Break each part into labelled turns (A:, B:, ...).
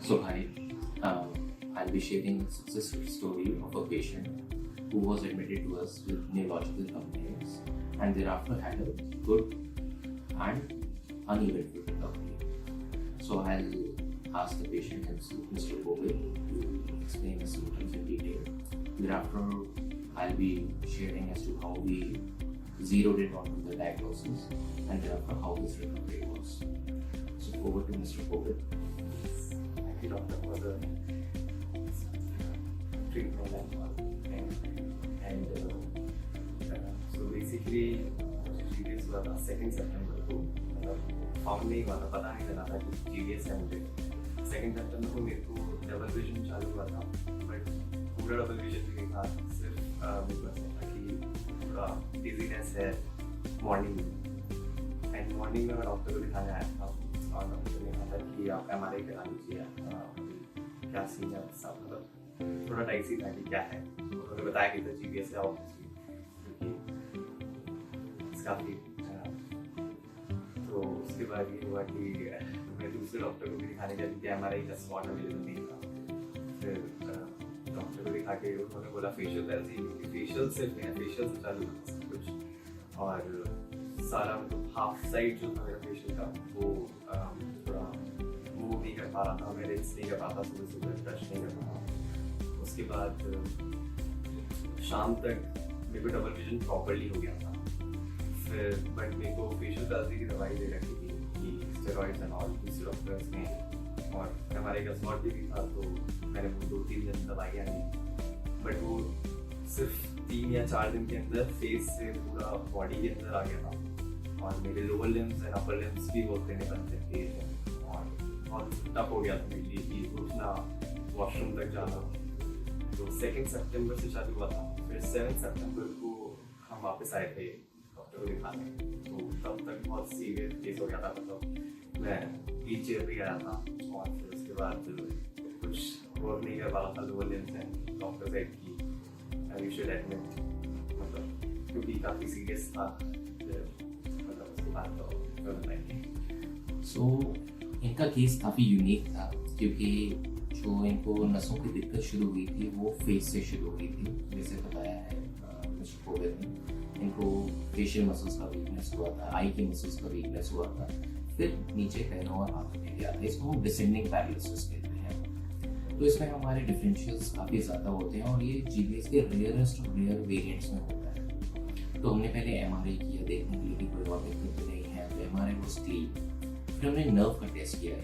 A: So hi, I'll be sharing a success story of a patient who was admitted to us with neurological complaints and thereafter had a good and uneventful recovery. So I'll ask the patient himself, Mr. Govind, to explain the symptoms in detail. Thereafter, I'll be sharing as to how we zeroed in onto the diagnosis and thereafter how his recovery was. So over to Mr. Govind.
B: Thank you, doctor, for the treatment and all. So basically GBS हुआ था 2 सितंबर को, मतलब form नहीं हुआ था, पता नहीं चला था कि GBS है मुझे। 2 सितंबर को मेरे को डबल विजन चालू हुआ था, बट पूरा डबल विजन भी नहीं था, सिर्फ मेरे को ऐसा था कि थोड़ा डिजीनेस है मॉर्निंग में। एंड मॉर्निंग में मैं डॉक्टर को दिखाने आया था और डॉक्टर ने कहा था कि आप MRI करा लीजिए, क्या सीन है, सब मतलब थोड़ा डाइसी था कि क्या है। उन्होंने बताया कि GBS है ऑब्वियसली, क्योंकि काफ़ी। तो उसके बाद ये हुआ कि मैं दूसरे डॉक्टर को भी दिखाने गया क्योंकि MRI का स्लॉट अवेलेबल नहीं था। फिर डॉक्टर को दिखा के उन्होंने बोला फेशियल थेरेपी, क्योंकि फेशियल सिर्फ नहीं है, फेशियल से चालू था सब कुछ। और सारा मतलब हाफ साइड जो था मेरा फेशियल का वो थोड़ा मूव नहीं कर पा रहा था, मैं रिंस नहीं कर पा रहा, सुबह सुबह ब्रश नहीं कर पा रहा। उसके बाद शाम तक मेरे को डबल विजन प्रॉपरली हो गया था। फिर बट मेरे को फेशियल थेरेपी की दवाई दे रखी थी कि स्टेरॉइड्स एंड ऑल, दूसरे डॉक्टर्स ने, और हमारे का स्लॉट भी था तो मैंने वो 2-3 दिन दवाइयाँ ली। बट वो सिर्फ 3 या 4 दिन के अंदर फेस से पूरा बॉडी के अंदर आ गया था और मेरे lower limbs and upper limbs भी वर्क करने बंद कर दिए थे और बहुत टफ हो गया था मेरे लिए कि उठना, वॉशरूम तक जाना। तो 2 सितंबर से चालू हुआ था। फिर 7 सितंबर को हम वापस आए थे डॉक्टर को दिखाने, तो तब तक बहुत सीरियस केस हो गया था, मतलब मैं व्हील चेयर पे गया था और फिर उसके बाद कुछ वर्क नहीं कर पा रहा था lower limbs and doctor said कि यू शुड एडमिट, मतलब क्योंकि काफ़ी सीरियस था। मतलब उसके बाद तो बताएंगे।
A: सो इनका केस काफ़ी यूनिक था क्योंकि जो इनको नसों की दिक्कत शुरू हुई थी वो फेस से शुरू हुई थी। जैसे बताया है मिस्टर कोविड ने, इनको फेशियल मसल्स का वीकनेस हुआ था, आई के मसल्स का वीकनेस हुआ था, फिर नीचे पैरों और हाथों में गया था। इसको हम डिसेंडिंग पैरालिसिस कहते हैं। तो इसमें हमारे डिफरेंशियल्स काफ़ी ज़्यादा होते हैं और ये GBS के रेयरेस्ट और रेयर वेरिएंट्स में होता है। तो हमने पहले MRI किया देखने के लिए कि कोई और दिक्कत तो नहीं है, तो MRI वाज क्लीन। फिर हमने नर्व का टेस्ट किया,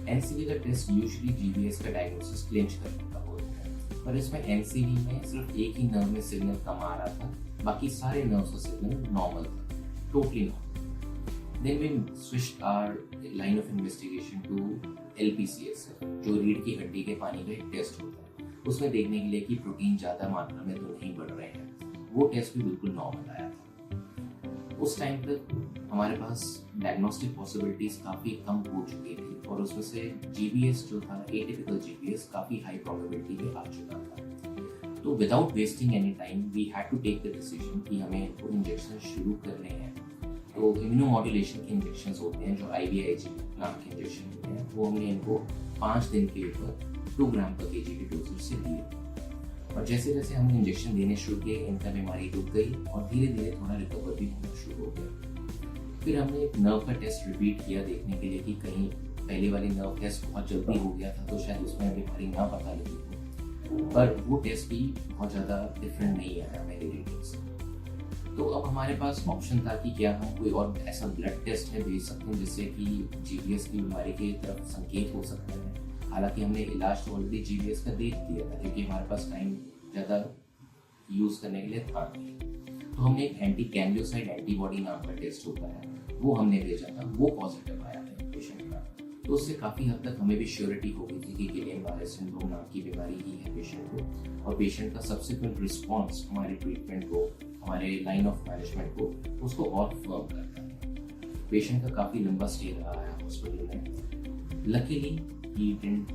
A: NCV का टेस्ट यूजुअली GBS का डायग्नोसिस क्लिंच करने का होता है, पर इसमें NCV में सिर्फ एक ही नर्व में सिग्नल कम आ रहा था, बाकी सारे नर्व्स का सिग्नल नॉर्मल था, totally normal. Then we switched our line of investigation to LPCSF, जो रीढ़ की हड्डी के पानी का एक टेस्ट होता है, उसमें देखने के लिए कि प्रोटीन ज़्यादा मात्रा में तो नहीं बढ़ रहे हैं। वो टेस्ट भी बिल्कुल नॉर्मल आया था। उस टाइम तक हमारे पास डायग्नोस्टिक पॉसिबिलिटीज काफ़ी कम हो चुकी थी और उसमें से GBS जो था, एटिपिकल GBS, काफ़ी हाई प्रोबेबिलिटी में आ चुका था। तो without wasting any time we had to take the decision कि हमें इनको इंजेक्शन शुरू करने हैं। तो इम्यूनोमॉड्यूलेशन के इंजेक्शन होते हैं जो IVIG नाम के इंजेक्शन होते हैं, वो हमने इनको 5 दिन के ऊपर 2 ग्राम पर kg के डोजेज से दिए। और जैसे जैसे हमने इंजेक्शन देने शुरू किए, इनका बीमारी रुक गई और धीरे धीरे थोड़ा रिकवर भी होना शुरू हो गया। फिर हमने एक नर्व का टेस्ट रिपीट किया देखने के लिए कि कहीं पहले वाली नर्व टेस्ट बहुत जल्दी हो गया था तो शायद उसमें बीमारी ना पता लगी हो, पर वो टेस्ट भी बहुत ज़्यादा डिफरेंट नहीं आया मेरे रीडिंग से। तो अब हमारे पास ऑप्शन था कि क्या हम कोई और ऐसा ब्लड टेस्ट में भेज सकते हैं जिससे कि GBS की बीमारी की तरफ संकेत हो सकता है। हालांकि हमने इलाज तो ऑलरेडी GBS का देख लिया था क्योंकि हमारे पास टाइम ज़्यादा यूज़ करने के लिए था। तो हमने एक एंटी कैंडियोसाइड एंटीबॉडी नाम का टेस्ट होता है, वो हमने भेजा था, वो पॉजिटिव आया था पेशेंट का। तो उससे काफ़ी हद तक हमें भी श्योरिटी हो गई थी कि गिलेन-बारे सिंड्रोम नाम की बीमारी ही है पेशेंट को, और पेशेंट का सब्सिक्वेंट रिस्पॉन्स हमारे ट्रीटमेंट को, हमारे लाइन ऑफ मैनेजमेंट को, उसको और फर्म करता है। पेशेंट का काफ़ी लंबा स्टे रहा है हॉस्पिटल में। Luckily he didn't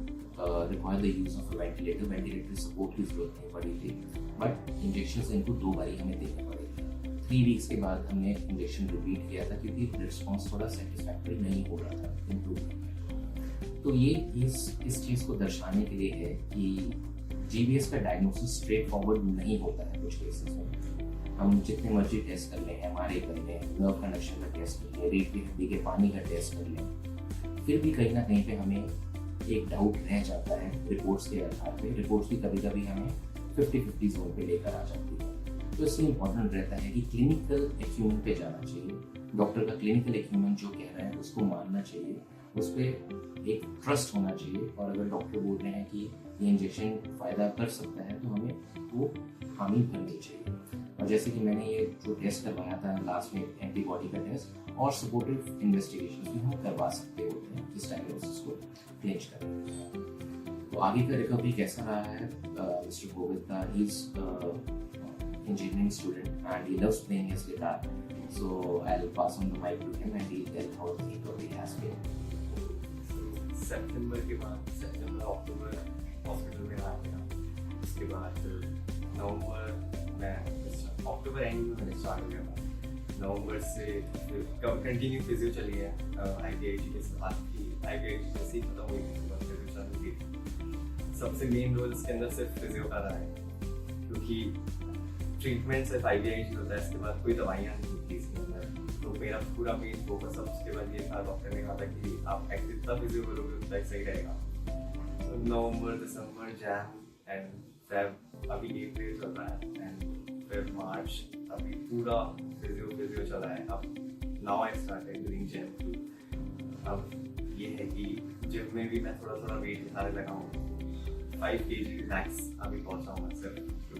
A: require the use of a ventilator support की जरूरत नहीं पड़ी थी, बट इंजेक्शन इनको 2 बारी हमें देने पड़े थे। 3 वीक्स के बाद हमने इंजेक्शन रिपीट किया था क्योंकि रिस्पॉन्स थोड़ा सेटिस्फैक्टरी नहीं हो रहा था इम्प्रूवमेंट। तो ये इस चीज़ को दर्शाने के लिए है कि GBS का डायग्नोसिस स्ट्रेट फॉरवर्ड नहीं होता है कुछ केसेस में। हम जितने मर्जी टेस्ट कर लें, MRI कर लें, नर्व कंडक्शन का टेस्ट कर लें, रीढ़ की हड्डी के पानी का टेस्ट कर लें, फिर भी कहीं ना कहीं पे हमें एक डाउट रह जाता है रिपोर्ट्स के आधार पे। रिपोर्ट्स भी कभी कभी हमें 50-50 जोन पे लेकर आ जाती है। तो इसलिए इम्पोर्टेंट रहता है कि क्लिनिकल एक्यूमेंट पे जाना चाहिए। डॉक्टर का क्लिनिकल एक्यूमेंट जो कह रहा है उसको मानना चाहिए, उस पर एक ट्रस्ट होना चाहिए। और अगर डॉक्टर बोल रहे हैं कि ये इंजेक्शन फ़ायदा कर सकता है तो हमें वो हामी भरनी चाहिए। और जैसे कि मैंने ये जो टेस्ट करवाया था लास्ट में, एंटीबॉडी का टेस्ट और सपोर्टिव इन्वेस्टिगेशन भी हम करवा सकते होते हैं इस डायग्नोसिस को क्लिंच करने। तो आगे का रिकवरी कैसा रहा है मिस्टर गोविंद का? He is engineering student and he loves playing his guitar, so I'll pass on the mic to him and he'll tell how the recovery has been.
B: सितंबर के बाद अक्टूबर हॉस्पिटल में आ गया। उसके बाद नवंबर में, अक्टूबर एंड में मैंने स्टार्ट हो गया था। नवंबर से कंटिन्यू फिजियो चली है IPIG के साथ ही। IPIG जैसे ही खत्म हुई उसके बाद फिजियो चालू की। सबसे मेन रोल इसके अंदर सिर्फ फिजियो का रहा है, क्योंकि ट्रीटमेंट सिर्फ IPIG होता है, इसके बाद कोई दवाइयाँ नहीं होती इसके अंदर। तो मेरा पूरा मेन फोकस अब उसके बाद ये था, डॉक्टर ने कहा था कि आप जितना फिजियो करोगे उतना ही सही रहेगा। तो नवंबर, दिसंबर, जैन एंड फेब, अभी अप्रैल चल रहा है, एंड फिर मार्च अभी पूरा फिजियो चला है। अब now I started doing gym. अब ये है कि जिम में भी मैं थोड़ा वेट उठाने लगा हूँ। 5 kg मैक्स अभी पहुँचा हूँ सिर्फ।